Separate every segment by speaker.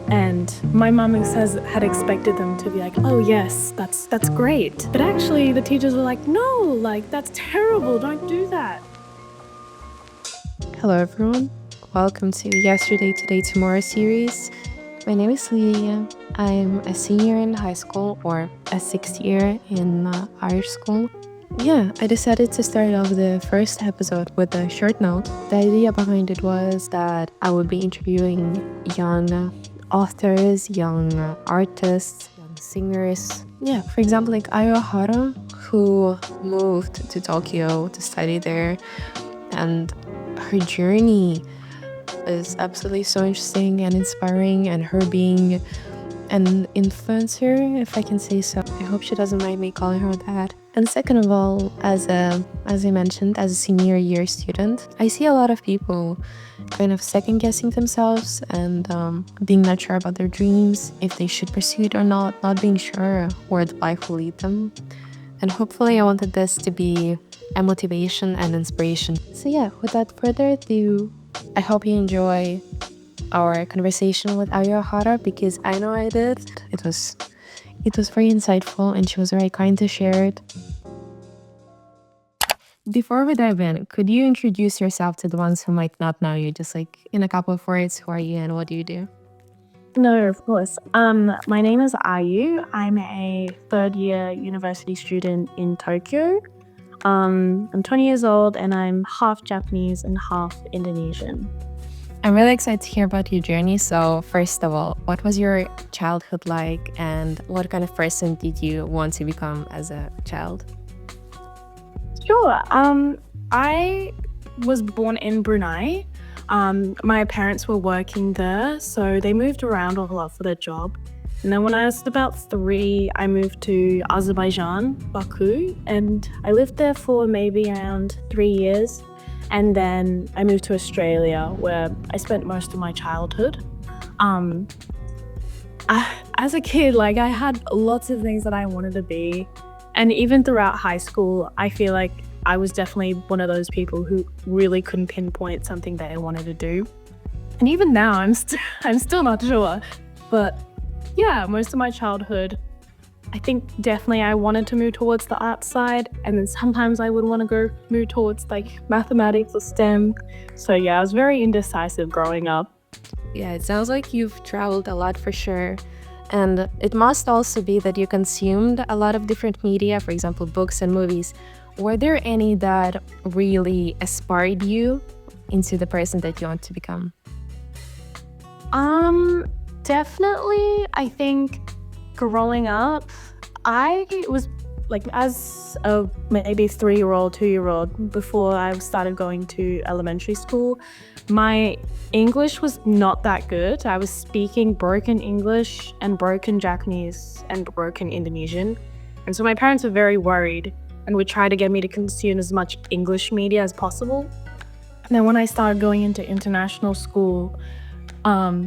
Speaker 1: And my mom had expected them to be like, oh yes, that's great. But actually the teachers were like, no, like that's terrible, don't do that.
Speaker 2: Hello, everyone. Welcome to Yesterday, Today, Tomorrow series. My name is Lydia. I'm a senior in high school or a sixth year in Irish school. Yeah, I decided to start off the first episode with a short note. The idea behind it was that I would be interviewing young authors, young artists, young singers. Yeah, for example, like Ayu Ohara, who moved to Tokyo to study there, and her journey is absolutely so interesting and inspiring, and her being an influencer, if I can say so. I hope she doesn't mind me calling her that. And second of all, as I mentioned, as a senior year student, I see a lot of people kind of second guessing themselves and being not sure about their dreams, if they should pursue it or not being sure where the life will lead them. And hopefully I wanted this to be a motivation and inspiration. So yeah, without further ado, I hope you enjoy our conversation with Ayu Ohara, because I know I did. It was very insightful and she was very kind to share it. Before we dive in, could you introduce yourself to the ones who might not know you? Just like in a couple of words, who are you and what do you do?
Speaker 1: No, of course. My name is Ayu. I'm a third year university student in Tokyo. I'm 20 years old and I'm half Japanese and half Indonesian.
Speaker 2: I'm really excited to hear about your journey. So first of all, what was your childhood like and what kind of person did you want to become as a child?
Speaker 1: Sure. I was born in Brunei. My parents were working there, so they moved around a lot for their job. And then when I was about 3, I moved to Azerbaijan, Baku, and I lived there for maybe around 3 years. And then I moved to Australia, where I spent most of my childhood. As a kid, like I had lots of things that I wanted to be. And even throughout high school, I feel like I was definitely one of those people who really couldn't pinpoint something that I wanted to do. And even now, I'm still not sure. But yeah, most of my childhood, I think definitely I wanted to move towards the art side, and then sometimes I would want to move towards like mathematics or STEM. So yeah, I was very indecisive growing up.
Speaker 2: Yeah, it sounds like you've traveled a lot for sure. And it must also be that you consumed a lot of different media, for example, books and movies. Were there any that really inspired you into the person that you want to become?
Speaker 1: Definitely, I think growing up, I was like, as a maybe 3-year-old, 2-year-old, before I started going to elementary school, my English was not that good. I was speaking broken English and broken Japanese and broken Indonesian. And so my parents were very worried and would try to get me to consume as much English media as possible. And then when I started going into international school,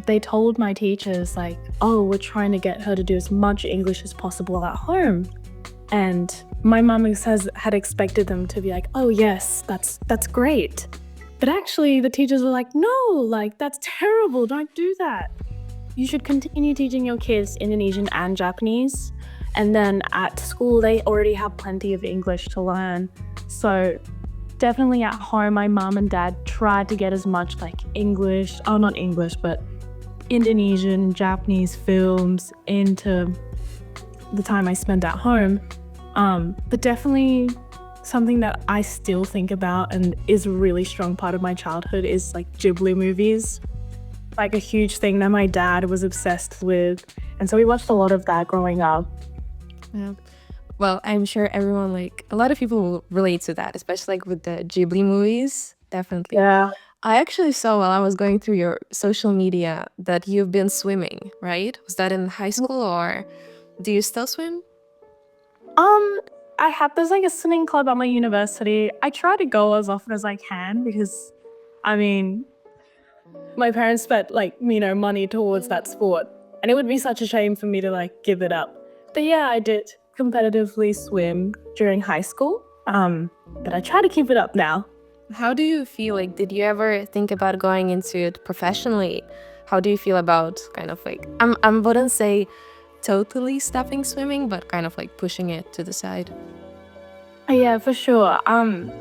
Speaker 1: they told my teachers like, oh, we're trying to get her to do as much English as possible at home. And my mum had expected them to be like, oh yes, that's great. But actually the teachers were like, no, like that's terrible, don't do that. You should continue teaching your kids Indonesian and Japanese. And then at school, they already have plenty of English to learn. So definitely at home, my mom and dad tried to get as much like not English, but Indonesian, Japanese films into the time I spent at home. But definitely something that I still think about and is a really strong part of my childhood is like Ghibli movies. Like a huge thing that my dad was obsessed with. And so we watched a lot of that growing up.
Speaker 2: Yeah. Well, I'm sure everyone, like a lot of people will relate to that, especially like with the Ghibli movies. Definitely.
Speaker 1: Yeah.
Speaker 2: I actually saw while I was going through your social media that you've been swimming, right? Was that in high school or do you still swim?
Speaker 1: There's like a swimming club at my university. I try to go as often as I can because, I mean, my parents spent like, money towards that sport. And it would be such a shame for me to like give it up. But yeah, I did competitively swim during high school. But I try to keep it up now.
Speaker 2: How do you feel? Like, did you ever think about going into it professionally? How do you feel about kind of like I wouldn't say totally stopping swimming, but kind of like pushing it to the side?
Speaker 1: Yeah, for sure.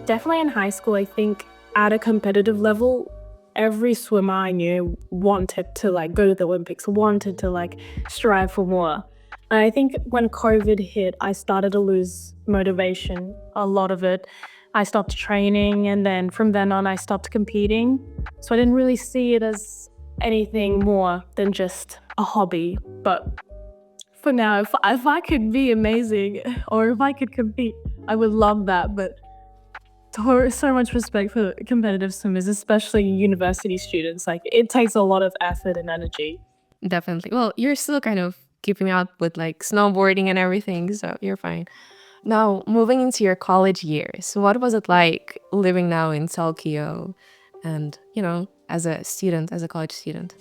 Speaker 1: Definitely in high school, I think at a competitive level, every swimmer I knew wanted to like go to the Olympics, wanted to like strive for more. And I think when COVID hit, I started to lose motivation, a lot of it. I stopped training, and then from then on, I stopped competing. So I didn't really see it as anything more than just a hobby. But for now, if I could be amazing or if I could compete, I would love that. But so much respect for competitive swimmers, especially university students. Like, it takes a lot of effort and energy.
Speaker 2: Definitely. Well, you're still kind of keeping up with like snowboarding and everything, so you're fine. Now, moving into your college years, what was it like living now in Tokyo and, as a student, as a college student?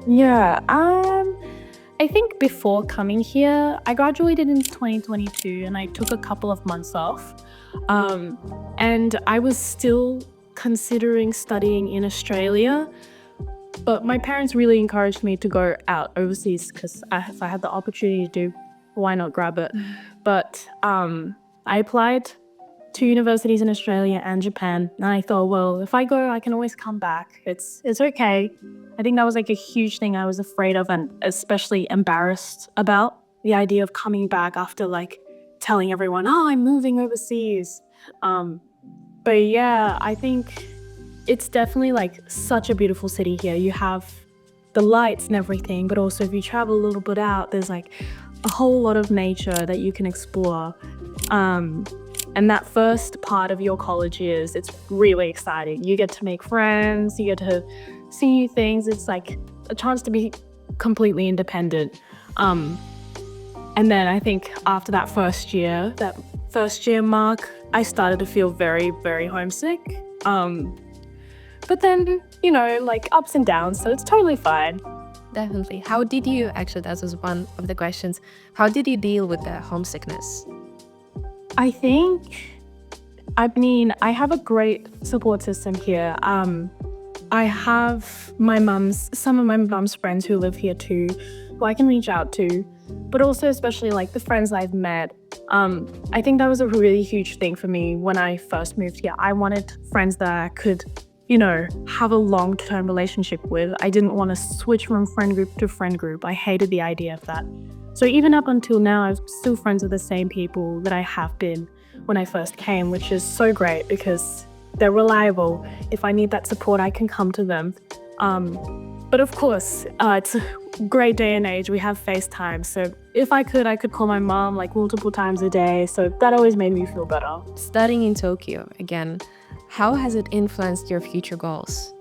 Speaker 1: Yeah, I think before coming here, I graduated in 2022 and I took a couple of months off. And I was still considering studying in Australia, but my parents really encouraged me to go out overseas because if I had the opportunity to do, why not grab it? But I applied to universities in Australia and Japan, and I thought, well, if I go, I can always come back. It's okay. I think that was like a huge thing I was afraid of and especially embarrassed about, the idea of coming back after like telling everyone, oh, I'm moving overseas. Um, but yeah, I think it's definitely like such a beautiful city here. You have the lights and everything, but also if you travel a little bit out, there's like a whole lot of nature that you can explore. And that first part of your college years, it's really exciting. You get to make friends, you get to see new things. It's like a chance to be completely independent. And then I think after that first year mark, I started to feel very, very homesick. But then, like ups and downs, so it's totally fine.
Speaker 2: Definitely. How did you, actually, that was one of the questions, how did you deal with the homesickness?
Speaker 1: I think, I mean, I have a great support system here. I have some of my mum's friends who live here too, who I can reach out to, but also especially like the friends I've met. I think that was a really huge thing for me when I first moved here. I wanted friends that I could, have a long-term relationship with. I didn't want to switch from friend group to friend group. I hated the idea of that. So even up until now, I'm still friends with the same people that I have been when I first came, which is so great because they're reliable. If I need that support, I can come to them. But of course, it's a great day and age. We have FaceTime. So if I could call my mom like multiple times a day. So that always made me feel better.
Speaker 2: Studying in Tokyo, again, how has it influenced your future goals?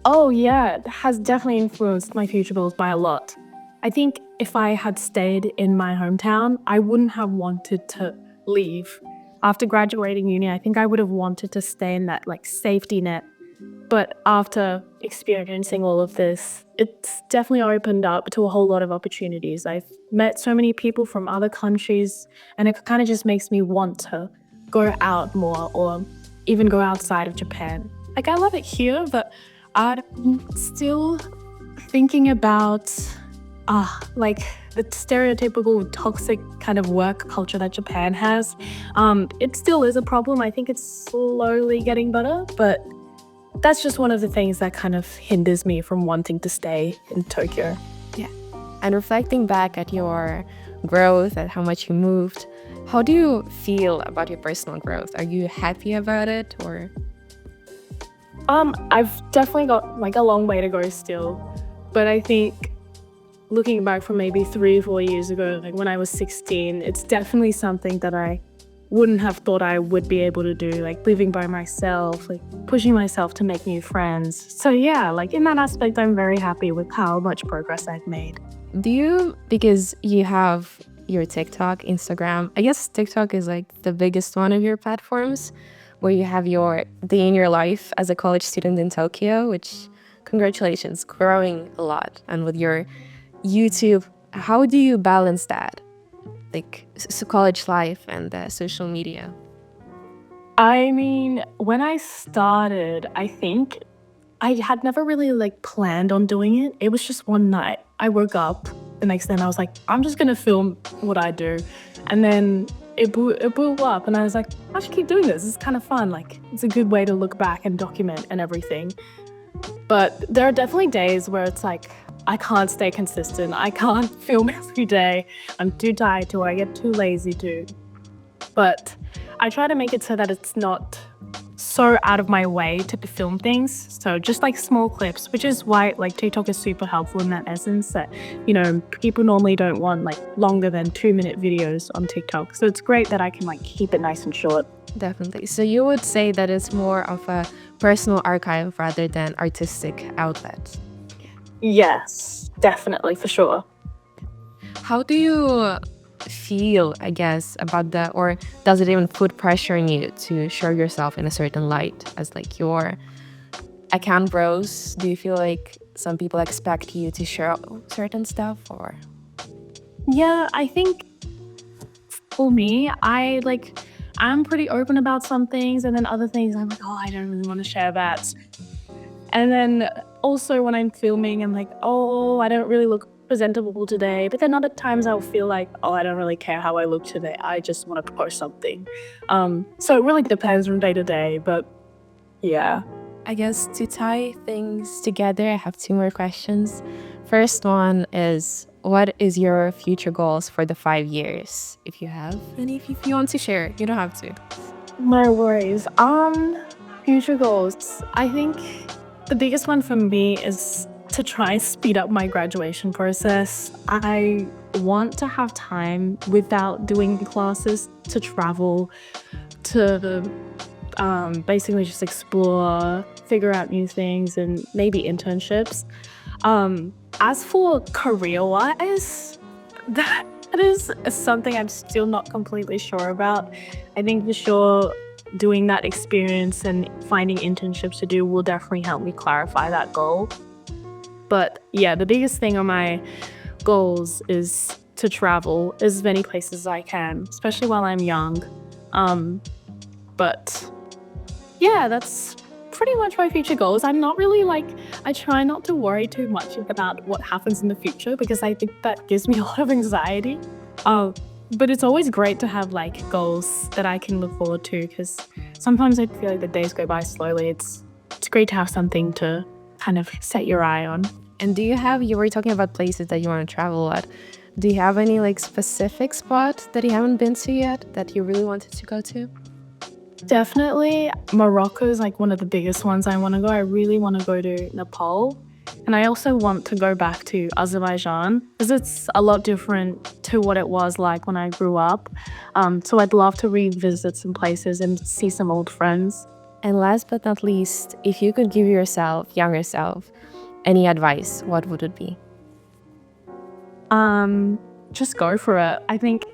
Speaker 1: Oh yeah, it has definitely influenced my future goals by a lot. I think if I had stayed in my hometown, I wouldn't have wanted to leave. After graduating uni, I think I would have wanted to stay in that like safety net. But after experiencing all of this, it's definitely opened up to a whole lot of opportunities. I've met so many people from other countries, and it kind of just makes me want to go out more or even go outside of Japan. Like, I love it here, but I'm still thinking about like the stereotypical toxic kind of work culture that Japan has. It still is a problem. I think it's slowly getting better, but that's just one of the things that kind of hinders me from wanting to stay in Tokyo.
Speaker 2: Yeah. And reflecting back at your growth, at how much you moved, how do you feel about your personal growth? Are you happy about it, or?
Speaker 1: I've definitely got like a long way to go still, but I think looking back from maybe 3 or 4 years ago, like when I was 16, it's definitely something that I wouldn't have thought I would be able to do, like living by myself, like pushing myself to make new friends. So yeah, like in that aspect, I'm very happy with how much progress I've made.
Speaker 2: Because you have your TikTok, Instagram, I guess TikTok is like the biggest one of your platforms, where you have your day in your life as a college student in Tokyo, which, congratulations, growing a lot. And with your YouTube, how do you balance that? Like college life and social media?
Speaker 1: I mean, when I started, I think I had never really like planned on doing it. It was just one night. I woke up the next day and I was like, I'm just gonna film what I do. And then it blew up and I was like, I should keep doing this. It's kind of fun. Like it's a good way to look back and document and everything. But there are definitely days where it's like I can't stay consistent. I can't film every day. I'm too tired to, or I get too lazy to. But I try to make it so that it's not so out of my way to film things. So just like small clips, which is why like TikTok is super helpful in that essence that, people normally don't want like longer than 2-minute videos on TikTok. So it's great that I can like keep it nice and short.
Speaker 2: Definitely. So you would say that it's more of a personal archive rather than artistic outlet.
Speaker 1: Yes, definitely, for sure.
Speaker 2: How do you feel, I guess, about that? Or does it even put pressure on you to show yourself in a certain light as like your account bros? Do you feel like some people expect you to show certain stuff or?
Speaker 1: Yeah, I think for me, I'm pretty open about some things, and then other things I'm like, oh, I don't really want to share that. And then also when I'm filming, I'm like, oh, I don't really look presentable today. But then other times I'll feel like, oh, I don't really care how I look today. I just want to post something. So it really depends from day to day. But yeah.
Speaker 2: I guess to tie things together, I have 2 more questions. First one is, what is your future goals for the 5 years, if you have any? If you want to share, you don't have to.
Speaker 1: No worries. Future goals. I think the biggest one for me is to try and speed up my graduation process. I want to have time without doing classes to travel, to basically just explore, figure out new things, and maybe internships. As for career-wise, that is something I'm still not completely sure about. I think for sure doing that experience and finding internships to do will definitely help me clarify that goal. But yeah, the biggest thing on my goals is to travel as many places as I can, especially while I'm young. But yeah, that's pretty much my future goals. I'm not really I try not to worry too much about what happens in the future because I think that gives me a lot of anxiety. But it's always great to have goals that I can look forward to because sometimes I feel like the days go by slowly. It's great to have something to kind of set your eye on.
Speaker 2: And you were talking about places that you want to travel at. Do you have any specific spot that you haven't been to yet that you really wanted to go to?
Speaker 1: Definitely Morocco is one of the biggest ones I want to go. I really want to go to Nepal. And I also want to go back to Azerbaijan because it's a lot different to what it was like when I grew up. So I'd love to revisit some places and see some old friends.
Speaker 2: And last but not least, if you could give younger self, any advice, what would it be?
Speaker 1: Just go for it. I think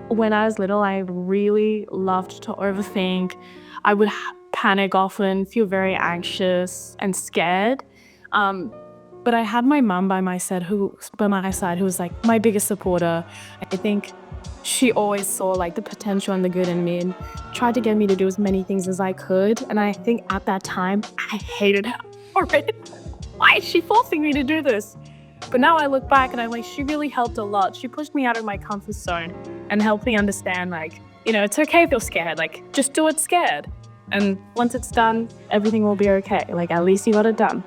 Speaker 1: when I was little, I really loved to overthink. I would panic often, feel very anxious and scared. But I had my mum by my side who was my biggest supporter. I think she always saw the potential and the good in me and tried to get me to do as many things as I could. And I think at that time, I hated her already. Why is she forcing me to do this? But now I look back and I'm she really helped a lot. She pushed me out of my comfort zone and helped me understand it's okay if you're scared. Just do it scared. And once it's done, everything will be okay. At least you got it done.